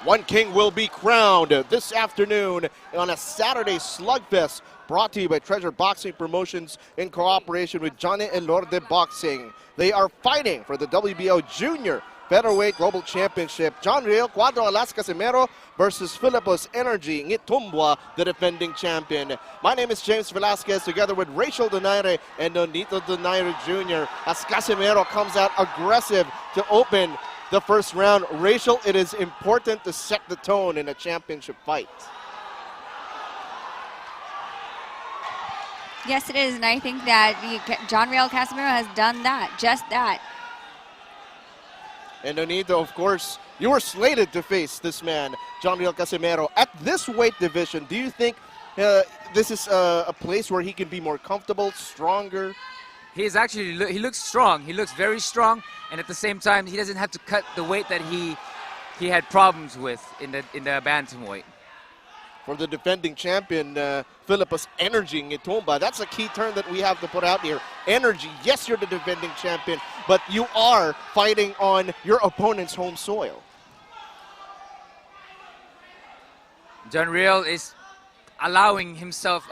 One king will be crowned this afternoon on a Saturday slugfest brought to you by Treasure Boxing Promotions in cooperation with Johnny Elorde Boxing. They are fighting for the WBO Junior Featherweight Global Championship. John Riel Cuadro Alas Casimero versus Vs Nghitumbwa, the defending champion. My name is James Velasquez, together with Rachel Donaire and Nonito Donaire Jr. as Casimero comes out aggressive to open the first round. Rachel, it is important to set the tone in a championship fight. Yes, it is, and I think that John Riel Casimero has done that, just that. And Nonito, of course, you were slated to face this man, John Riel Casimero. At this weight division, do you think this is a place where he can be more comfortable, stronger? He looks strong. He looks very strong, and at the same time, he doesn't have to cut the weight that he had problems with in the bantamweight. For the defending champion, Vs Nghitumbwa, that's a key term that we have to put out here. Energy. Yes, you're the defending champion, but you are fighting on your opponent's home soil. John Riel is allowing himself,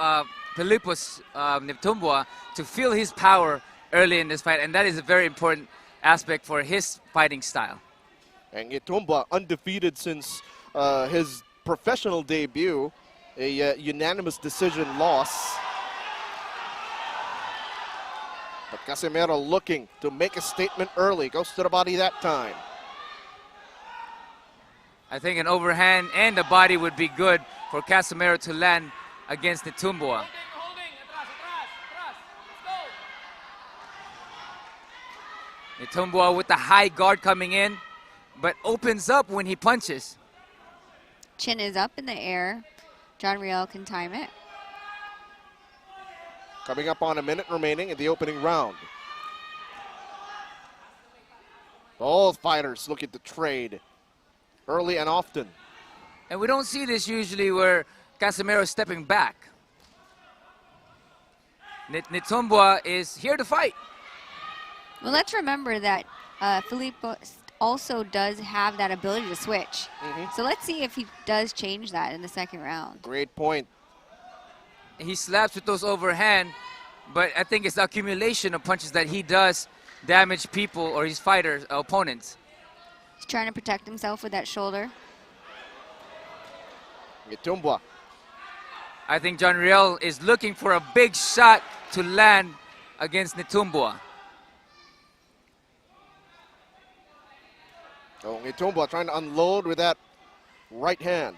Vs Nghitumbwa, to feel his power early in this fight, and that is a very important aspect for his fighting style. And Nghitumbwa undefeated since his professional debut, a unanimous decision loss. But Casimero looking to make a statement early, goes to the body that time. I think an overhand and the body would be good for Casimero to land against Nghitumbwa. Nghitumbwa with the high guard coming in, but opens up when he punches. Chin is up in the air. John Riel can time it. Coming up on a minute remaining in the opening round. Both fighters looking to trade early and often. And we don't see this usually where Casimero is stepping back. Nghitumbwa is here to fight. Well, let's remember that Filippo also does have that ability to switch. So let's see if he does change that in the second round. Great point. He slaps with those overhand, but I think it's the accumulation of punches that he does damage people or his fighters, opponents. He's trying to protect himself with that shoulder. Nghitumbwa. I think John Riel is looking for a big shot to land against Nghitumbwa. So Nghitumbwa trying to unload with that right hand.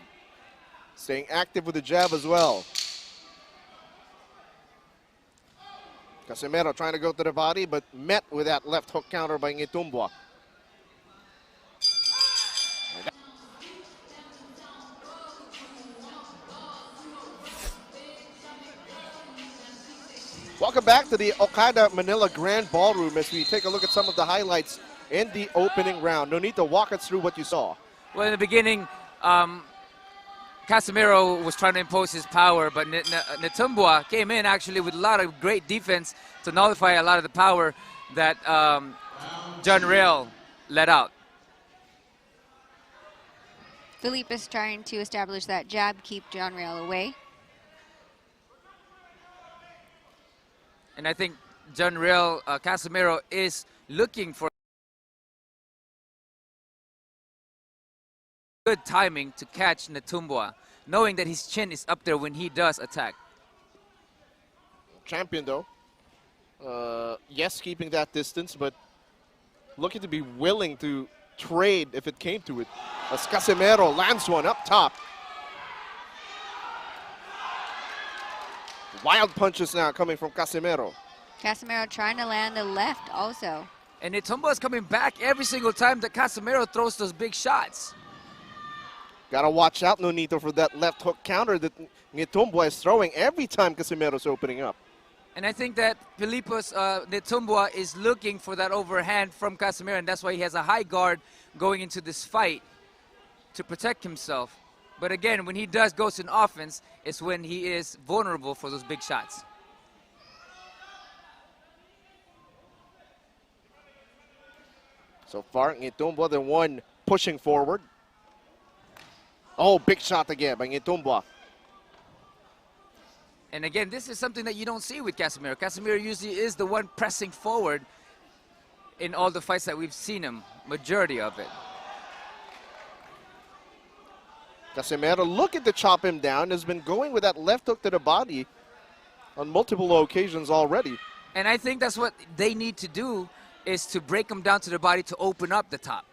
Staying active with the jab as well. Casimero trying to go to the body, but met with that left hook counter by Nghitumbwa. Welcome back to the Okada Manila Grand Ballroom as we take a look at some of the highlights in the opening round. Nonito, walk us through what you saw. Well, in the beginning, Casimero was trying to impose his power, but Nghitumbwa came in actually with a lot of great defense to nullify a lot of the power that John Riel let out. Philippe is trying to establish that jab, keep John Riel away. And I think John Riel, Casimero is looking for good timing to catch Nghitumbwa, knowing that his chin is up there when he does attack. Champion though, yes, keeping that distance, but looking to be willing to trade if it came to it. As Casimero lands one up top. Wild punches now coming from Casimero. Casimero trying to land the left also. And Nghitumbwa is coming back every single time that Casimero throws those big shots. Gotta watch out, Nonito, for that left hook counter that Nghitumbwa is throwing every time Casimero's opening up. And I think that Filippo's Nghitumbwa is looking for that overhand from Casimero, and that's why he has a high guard going into this fight to protect himself. But again, when he does goes in offense, it's when he is vulnerable for those big shots. So far, Nghitumbwa the one pushing forward. Oh, big shot again by Nghitumbwa. And again, this is something that you don't see with Casimero. Casimero usually is the one pressing forward in all the fights that we've seen him, majority of it. Casimero looking to chop him down, has been going with that left hook to the body on multiple occasions already. And I think that's what they need to do, is to break him down to the body to open up the top.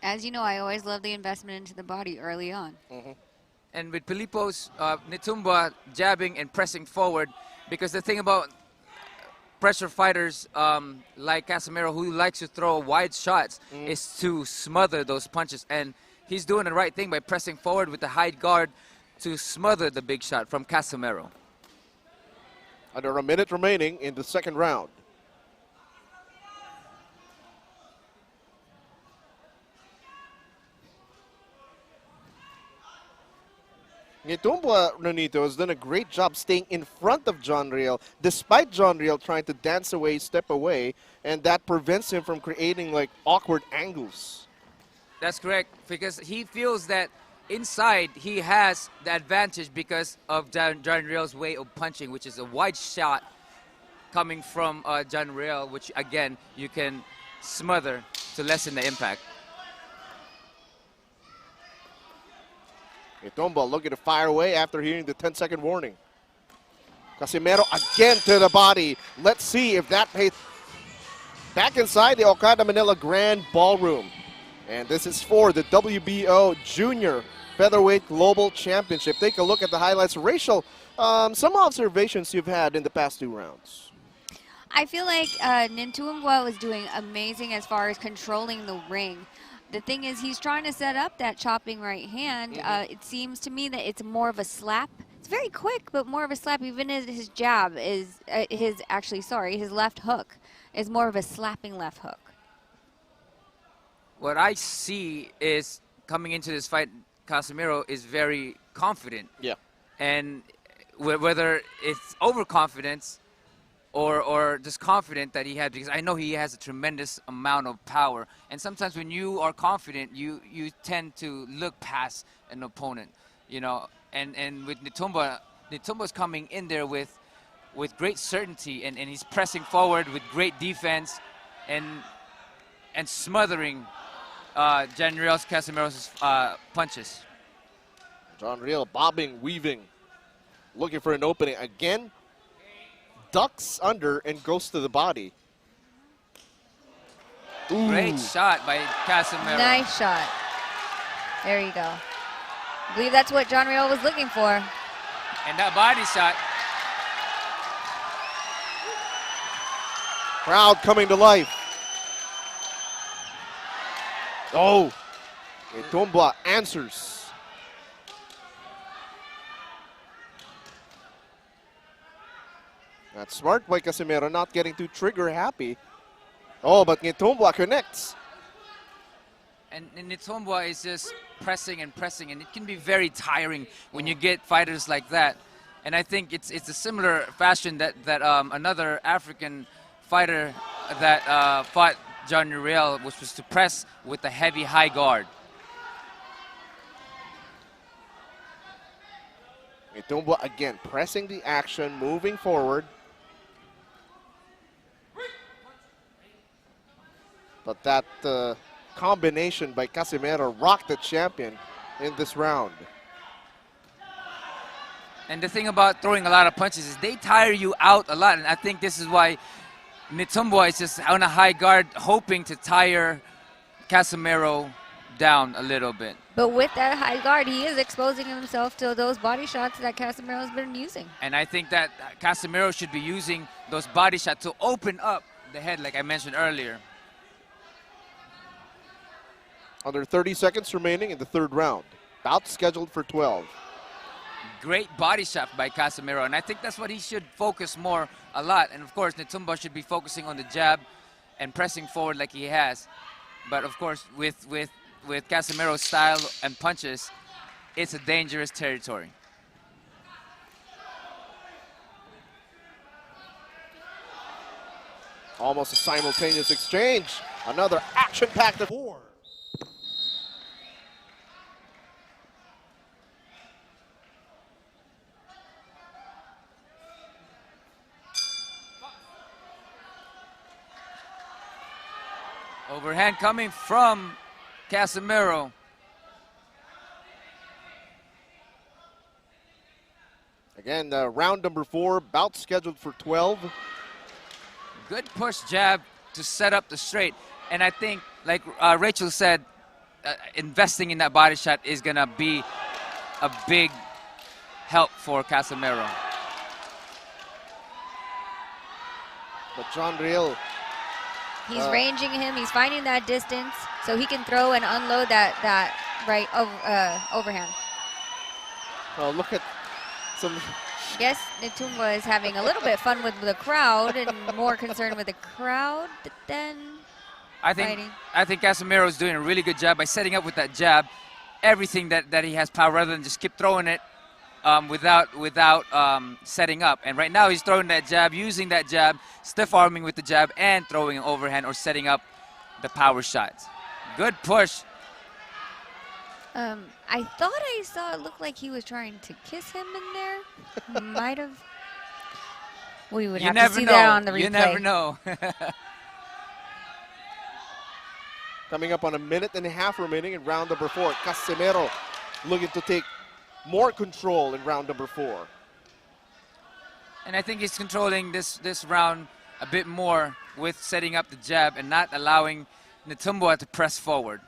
As you know, I always love the investment into the body early on. And with Filippo's Nghitumbwa jabbing and pressing forward, because the thing about pressure fighters like Casimero, who likes to throw wide shots, is to smother those punches. And he's doing the right thing by pressing forward with the high guard to smother the big shot from Casimero. Under a minute remaining in the second round. Nghitumbwa, Nonito, has done a great job staying in front of John Riel, despite John Riel trying to dance away, step away, and that prevents him from creating like awkward angles. That's correct, because he feels that inside he has the advantage because of John Riel's way of punching, which is a wide shot coming from John Riel, which again you can smother to lessen the impact. Nghitumbwa looking to fire away after hearing the 10-second warning. Casimero again to the body. Let's see if that pays. Back inside the Okada Manila Grand Ballroom. And this is for the WBO Junior Featherweight Global Championship. Take a look at the highlights. Rachel, some observations you've had in the past 2 rounds. I feel like Nghitumbwa was doing amazing as far as controlling the ring. The thing is, he's trying to set up that chopping right hand. It seems to me that it's more of a slap. It's very quick, but more of a slap. Even as his jab is, his left hook is more of a slapping left hook. What I see is, coming into this fight, Casimero is very confident. Yeah. And whether it's overconfidence or just confident that he had, because I know he has a tremendous amount of power. And sometimes when you are confident, you tend to look past an opponent, you know. And with Nghitumbwa's coming in there with great certainty, and he's pressing forward with great defense and smothering John Riel's Casimero's punches. John Riel bobbing, weaving, looking for an opening again. Ducks under and goes to the body. Ooh. Great shot by Casimero. Nice shot. There you go. I believe that's what John Riel was looking for. And that body shot. Crowd coming to life. Oh, Nghitumbwa answers. That's smart by Casimero, not getting too trigger happy. Oh, but Nghitumbwa connects. And Nghitumbwa is just pressing and pressing, and it can be very tiring when you get fighters like that. And I think it's a similar fashion that another African fighter that fought John Riel, which was to press with a heavy high guard. Nghitumbwa again pressing the action, moving forward. But that combination by Casimero rocked the champion in this round. And the thing about throwing a lot of punches is they tire you out a lot. And I think this is why Nghitumbwa is just on a high guard, hoping to tire Casimero down a little bit. But with that high guard, he is exposing himself to those body shots that Casimero's been using. And I think that Casimero should be using those body shots to open up the head, like I mentioned earlier. Under 30 seconds remaining in the third round. Bout scheduled for 12. Great body shot by Casimero, and I think that's what he should focus more a lot. And of course, Nghitumbwa should be focusing on the jab and pressing forward like he has. But of course, with Casimero's style and punches, it's a dangerous territory. Almost a simultaneous exchange. Another action-packed 4. Overhand coming from Casimero. Again, round number 4, bout scheduled for 12. Good push jab to set up the straight. And I think, like Rachel said, investing in that body shot is going to be a big help for Casimero. But John Riel, He's ranging him. He's finding that distance so he can throw and unload that right overhand. oh, look at some. I guess Nghitumbwa is having a little bit fun with the crowd and more concerned with the crowd than fighting. I think Casimero is doing a really good job by setting up with that jab, everything that he has power, rather than just keep throwing it without setting up. And right now he's throwing that jab, using that jab, stiff arming with the jab, and throwing an overhand or setting up the power shots. Good push. I thought I saw it look like he was trying to kiss him in there. Might have. We would have to see that on the replay. You never know. Coming up on a minute and a half remaining in round number 4. Casimero looking to take more control in round number 4. And I think he's controlling this round a bit more with setting up the jab and not allowing Nghitumbwa to press forward.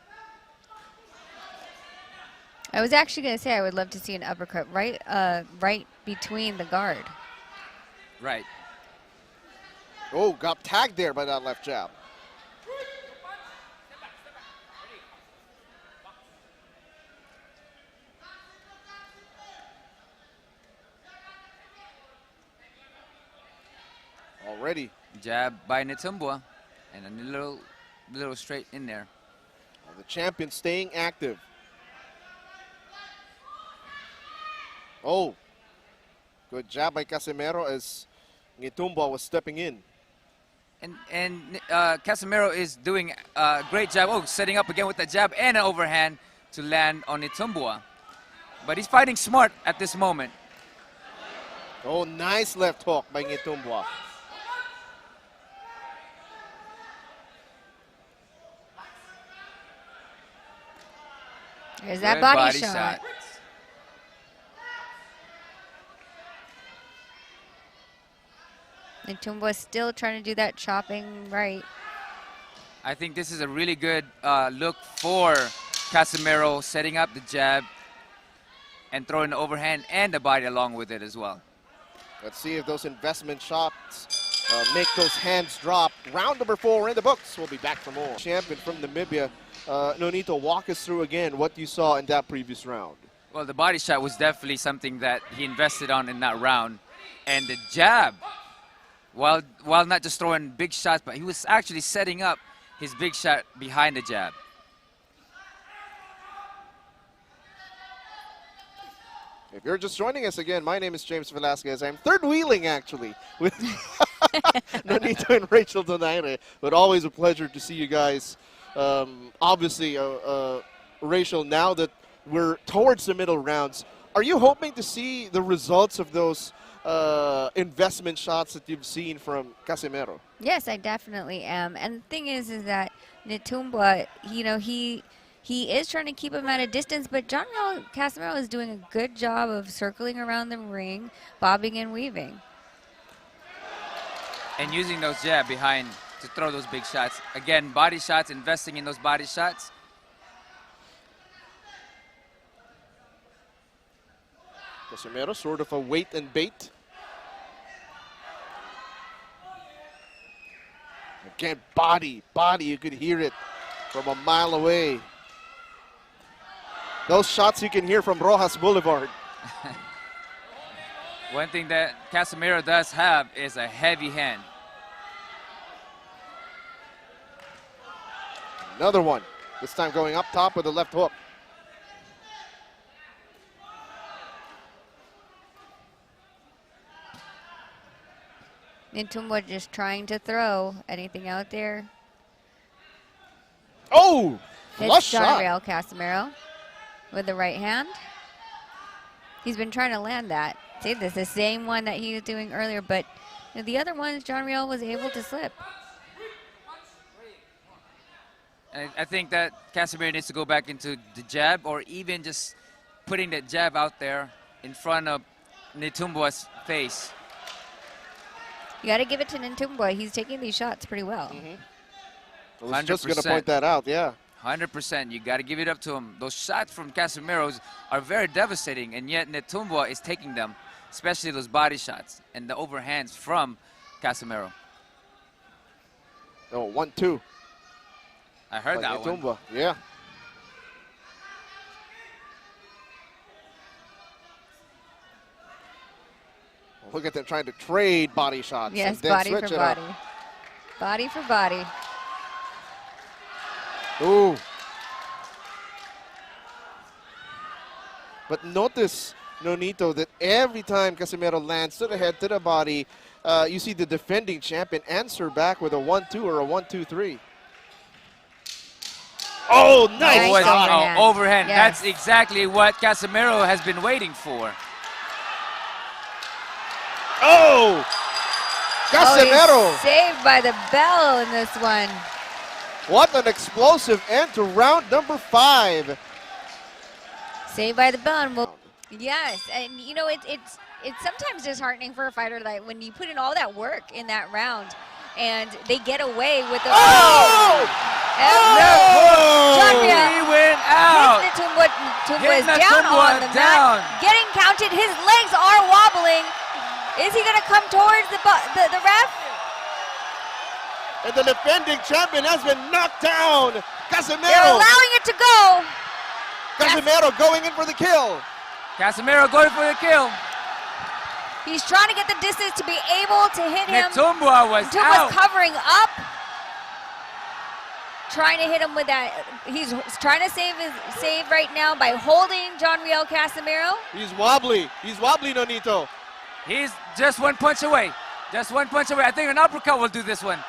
I was actually going to say I would love to see an uppercut right between the guard. Right. Oh, got tagged there by that left jab. Already. Jab by Nghitumbwa and a little straight in there. The champion staying active. Oh, good jab by Casimero as Nghitumbwa was stepping in. And Casimero is doing a great job. Oh, setting up again with that jab and an overhand to land on Nghitumbwa. But he's fighting smart at this moment. Oh, nice left hook by Nghitumbwa. There's that body shot. Nghitumbwa still trying to do that chopping right. I think this is a really good look for Casimero, setting up the jab and throwing the overhand and the body along with it as well. Let's see if those investment shots make those hands drop. Round number 4 in the books. We'll be back for more. Champion from Namibia, Nonito, walk us through again what you saw in that previous round. Well, the body shot was definitely something that he invested on in that round. And the jab, while not just throwing big shots, but he was actually setting up his big shot behind the jab. If you're just joining us again, my name is James Velasquez. I'm third wheeling actually with Nonito and Rachel Donaire, but always a pleasure to see you guys. Obviously, Rachel, now that we're towards the middle rounds, are you hoping to see the results of those investment shots that you've seen from Casimero? Yes, I definitely am. And the thing is that Nghitumbwa, you know, he is trying to keep him at a distance, but Casimero is doing a good job of circling around the ring, bobbing and weaving. And using those jab behind to throw those big shots. Again, body shots, investing in those body shots. Casimero, sort of a wait and bait. Again, body, you could hear it from a mile away. Those shots you can hear from Rojas Boulevard. One thing that Casimero does have is a heavy hand. Another one, this time going up top with a left hook. Nghitumbwa just trying to throw anything out there. Oh, flush Hits shot. Real Casimero with the right hand. He's been trying to land that. See, this is the same one that he was doing earlier, but the other ones, John Riel was able to slip. And I think that Casimero needs to go back into the jab, or even just putting that jab out there in front of Nghitumbwa's face. You got to give it to Nghitumbwa. He's taking these shots pretty well. I was just going to 100%. point that out, yeah. 100%. You got to give it up to him. Those shots from Casimero are very devastating, and yet Nghitumbwa is taking them, especially those body shots and the overhands from Casimero. Oh, 1-2. I heard that one. Nghitumbwa, yeah. Look at them trying to trade body shots. Yes, and then body switch for it up. body. Body for body. Ooh. But notice, Nonito, that every time Casimero lands to the head, to the body, you see the defending champion answer back with a 1-2 or a 1-2-3. Oh, nice Nice shot. overhand. Overhand. Yes. That's exactly what Casimero has been waiting for. Oh! Casimero! he's saved by the bell in this one. What an explosive end to round number 5. Saved by the bell. And yes, and you know, it's sometimes disheartening for a fighter that when you put in all that work in that round and they get away with the... Oh! John Real. He went out. Nghitumbwa is down Nghitumbwa on the down. mat. Getting counted. His legs are wobbling. Is he going to come towards the ref? And the defending champion has been knocked down. They're Casimero! allowing it to go. Casimero going in for the kill. Casimero going for the kill. He's trying to get the distance to be able to hit him. Nghitumbwa was Nghitumbwa's out. covering up. Trying to hit him with that. He's trying to save right now by holding John Real Casimero. He's wobbly. He's wobbly, Nonito. He's just one punch away. Just one punch away. I think an uppercut will do this one.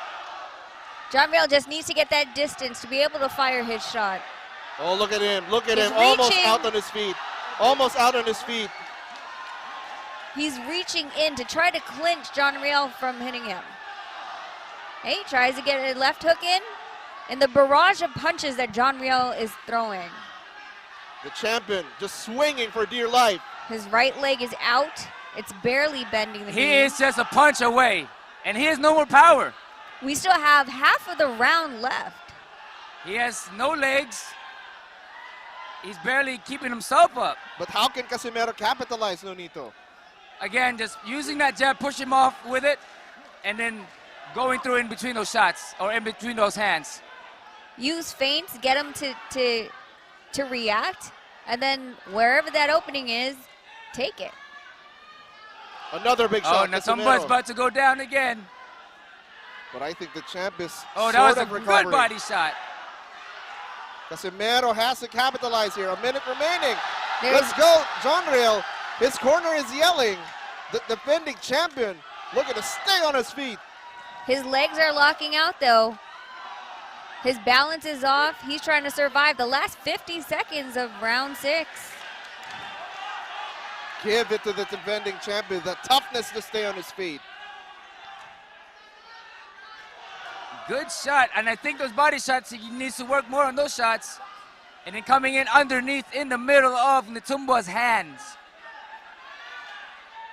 John Real just needs to get that distance to be able to fire his shot. Oh, look at him. Look at He's him. Almost reaching. out on his feet. Almost out on his feet. He's reaching in to try to clinch John Real from hitting him. Hey, tries to get a left hook in. And the barrage of punches that John Real is throwing. The champion just swinging for dear life. His right leg is out. It's barely bending the He knee. is just a punch away, and he has no more power. We still have half of the round left. He has no legs. He's barely keeping himself up. But how can Casimero capitalize, Nonito? Again, just using that jab, push him off with it, and then going through in between those shots, or in between those hands. Use feints, get him to react, and then wherever that opening is, take it. Another big Oh, shot. Nghitumbwa's Casimero. about to go down again. But I think the champ is Oh, that was sort a of good recovering. body shot. Casimero has to capitalize here. A minute remaining. There's- Let's go, John Real. His corner is yelling. The defending champion looking to stay on his feet. His legs are locking out though. His balance is off. He's trying to survive the last 50 seconds of round 6. Give it to the defending champion, the toughness to stay on his feet. Good shot, and I think those body shots, he needs to work more on those shots. And then coming in underneath in the middle of Nghitumbwa's hands.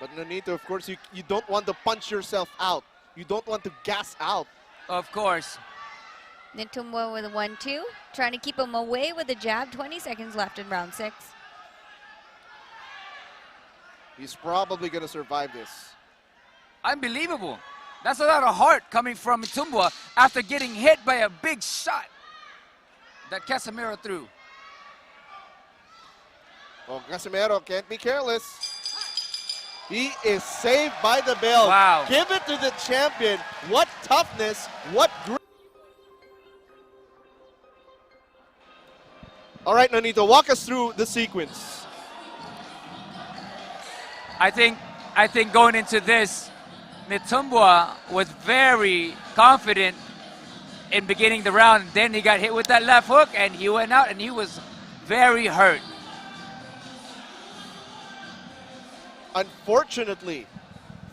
But Nonito, of course, you don't want to punch yourself out. You don't want to gas out. Of course. Nghitumbwa with a 1-2, trying to keep him away with a jab. 20 seconds left in round 6. He's probably going to survive this. Unbelievable. That's a lot of heart coming from Nghitumbwa after getting hit by a big shot that Casimero threw. Oh, Casimero can't be careless. He is saved by the bell. Wow. Give it to the champion. What toughness, what grit. All right, Nonito, walk us through the sequence. I think going into this, Nghitumbwa was very confident in beginning the round. Then he got hit with that left hook and he went out and he was very hurt. Unfortunately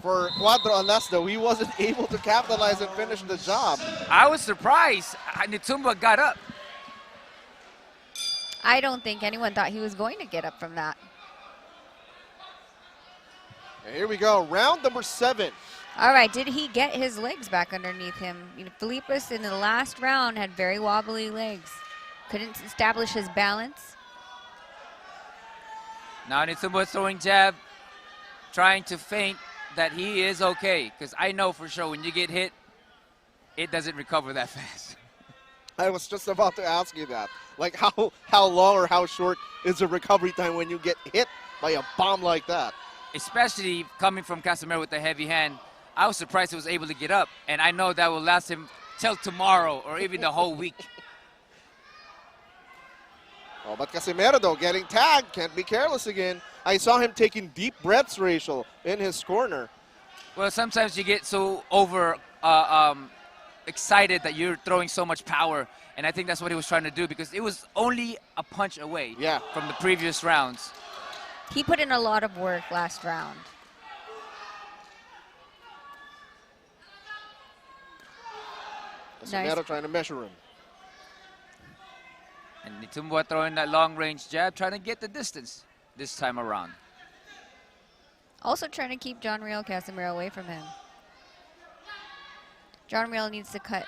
for Cuadro Alesdo, he wasn't able to capitalize and finish the job. I was surprised Nghitumbwa got up. I don't think anyone thought he was going to get up from that. And here we go, round number 7. All right, did he get his legs back underneath him? You know, Philippus in the last round had very wobbly legs. Couldn't establish his balance. Now Nghitumbwa throwing jab, trying to feint that he is okay. Because I know for sure when you get hit, it doesn't recover that fast. I was just about to ask you that. Like how long or how short is the recovery time when you get hit by a bomb like that? Especially coming from Casimero with the heavy hand. I was surprised he was able to get up. And I know that will last him till tomorrow or even the whole week. Oh, but Casimero, though, getting tagged. Can't be careless again. I saw him taking deep breaths, Rachel, in his corner. Well, sometimes you get so excited that you're throwing so much power. And I think that's what he was trying to do because it was only a punch away from the previous rounds. He put in a lot of work last round. Casimero trying to measure him. And Nghitumbwa throwing that long-range jab, trying to get the distance this time around. Also trying to keep John Real Casimero away from him. John Real needs to cut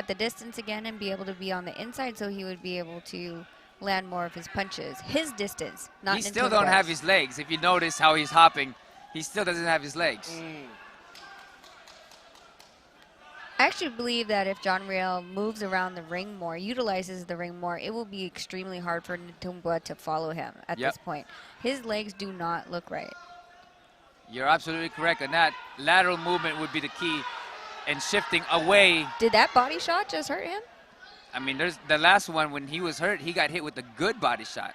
the distance again and be able to be on the inside so he would be able to land more of his punches. His distance, not Nghitumbwa's. He still don't have his legs. If you notice how he's hopping, he still doesn't have his legs. I actually believe that if John Real moves around the ring more, utilizes the ring more, it will be extremely hard for Nghitumbwa to follow him at this point. His legs do not look right. You're absolutely correct on that. Lateral movement would be the key and shifting away. Did that body shot just hurt him? I mean, there's the last one when he was hurt, he got hit with a good body shot.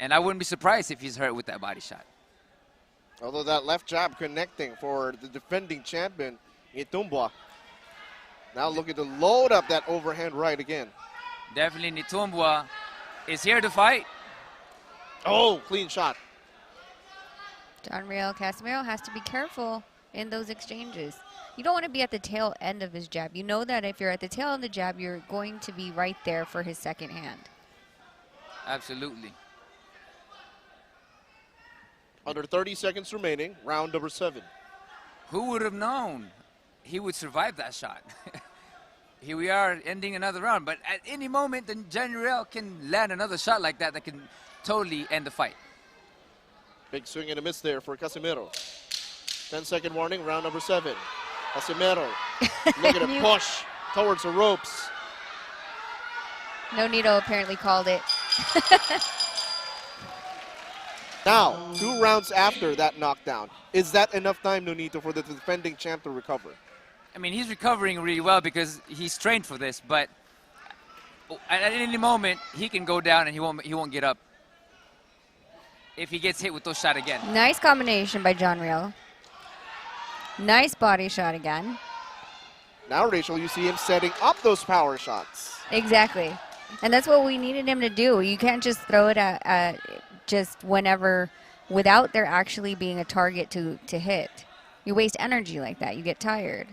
And I wouldn't be surprised if he's hurt with that body shot. Although that left jab connecting for the defending champion, Nghitumbwa. Now looking to load up that overhand right again. Definitely Nghitumbwa is here to fight. Oh, clean shot. John Real Casimero has to be careful in those exchanges. You don't want to be at the tail end of his jab. You know that if you're at the tail end of the jab, you're going to be right there for his second hand. Absolutely. Under 30 seconds remaining, round number 7. Who would have known he would survive that shot? Here we are ending another round, but at any moment, then John Real can land another shot like that that can totally end the fight. Big swing and a miss there for Casimero. 10-second warning, round number 7. Casimero looking to push towards the ropes. Nonito apparently called it. Now, 2 rounds after that knockdown, is that enough time, Nonito, for the defending champ to recover? I mean, he's recovering really well because he's trained for this, but at any moment, he can go down and he won't get up if he gets hit with those shots again. Nice combination by John Real. Nice body shot again. Now, Rachel, you see him setting up those power shots. Exactly. And that's what we needed him to do. You can't just throw it at just whenever without there actually being a target to hit. You waste energy like that. You get tired.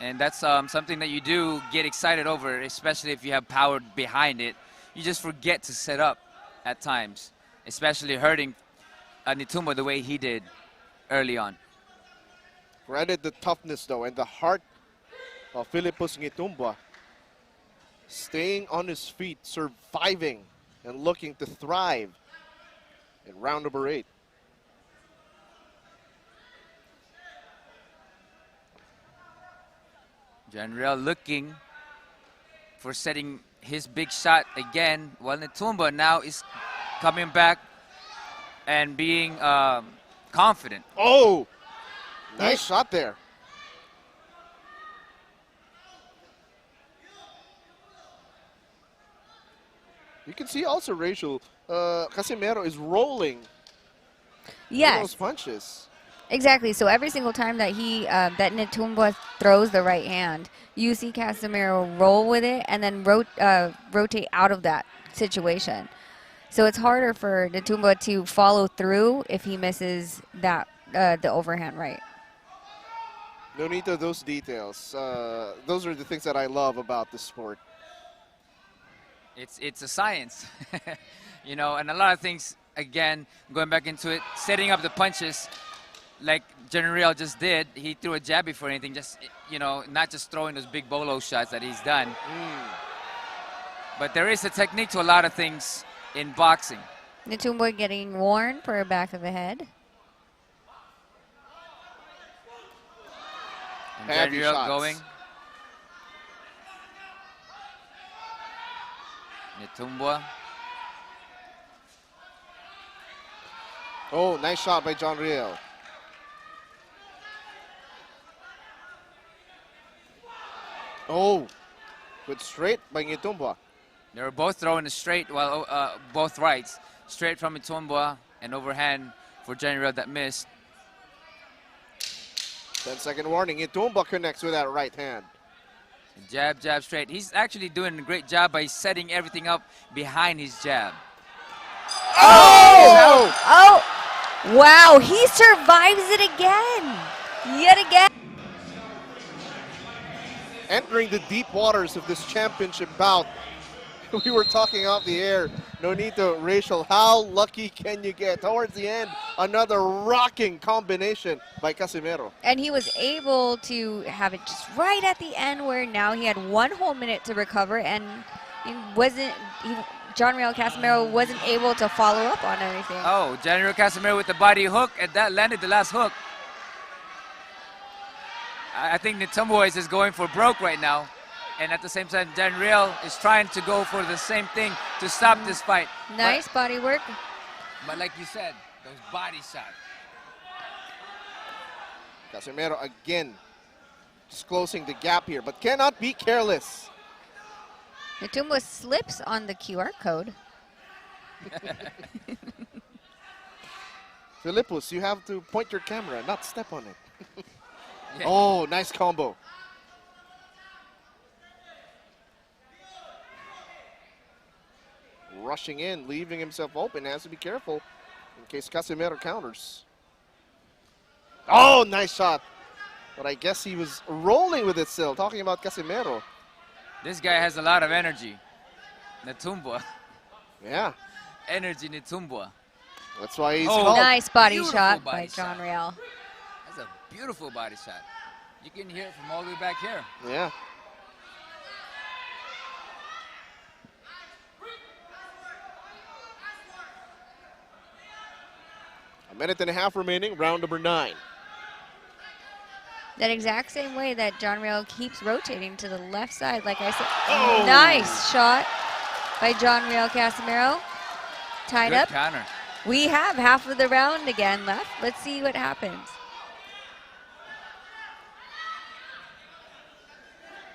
And that's something that you do get excited over, especially if you have power behind it. You just forget to set up at times, especially hurting Nghitumbwa the way he did early on. Granted the toughness, though, and the heart of Philippus Nghitumbwa. Staying on his feet, surviving, and looking to thrive in round number 8. John Real looking for setting his big shot again, while Nghitumbwa now is coming back and being confident. Oh, nice shot there. You can see also, Rachel, Casimero is rolling those punches. Exactly. So every single time that that Nghitumbwa throws the right hand, you see Casimero roll with it and then rotate out of that situation. So it's harder for Nghitumbwa to follow through if he misses that the overhand right. No need to those details. Those are the things that I love about the sport. It's a science, you know, and a lot of things. Again, going back into it, setting up the punches, like General just did. He threw a jab before anything, just, you know, not just throwing those big bolo shots that he's done. But there is a technique to a lot of things in boxing. Nghitumbwa getting worn for a back of the head. And Heavy General shots. going. Nghitumbwa. Oh, nice shot by John Riel. Oh, good straight by Nghitumbwa. They were both throwing it straight, while both rights. Straight from Nghitumbwa and overhand for General that missed. 10-second warning. Nghitumbwa connects with that right hand. Jab, jab, straight. He's actually doing a great job by setting everything up behind his jab. Oh! Oh! Wow, he survives it again. Yet again. Entering the deep waters of this championship bout. We were talking off the air. Nonito, Rachel, how lucky can you get? Towards the end, another rocking combination by Casimero. And he was able to have it just right at the end where now he had 1 whole minute to recover and John Real Casimero wasn't able to follow up on anything. Oh, General Casimero with the body hook, and that landed the last hook. I think Nghitumbwa is just going for broke right now. And at the same time, General is trying to go for the same thing to stop this fight. Nice body work. But like you said, those body shots. Casimero again just closing the gap here, but cannot be careless. Nghitumbwa slips on the QR code. Philippus, you have to point your camera, not step on it. Yeah. Oh, nice combo. Rushing in, leaving himself open, has to be careful in case Casimero counters. Oh, nice shot. But I guess he was rolling with it still, talking about Casimero. This guy has a lot of energy. Nghitumbwa. Yeah, Energy Nghitumbwa. that's why he's Oh, called. Nice body Beautiful shot body by John shot. Real. That's a beautiful body shot. You can hear it from all the way back here. Yeah. A minute and a half remaining, round number 9. That exact same way that John Real keeps rotating to the left side, like I said. Oh. Nice shot by John Real Casimero. Tied Good up. counter. We have half of the round again left. Let's see what happens.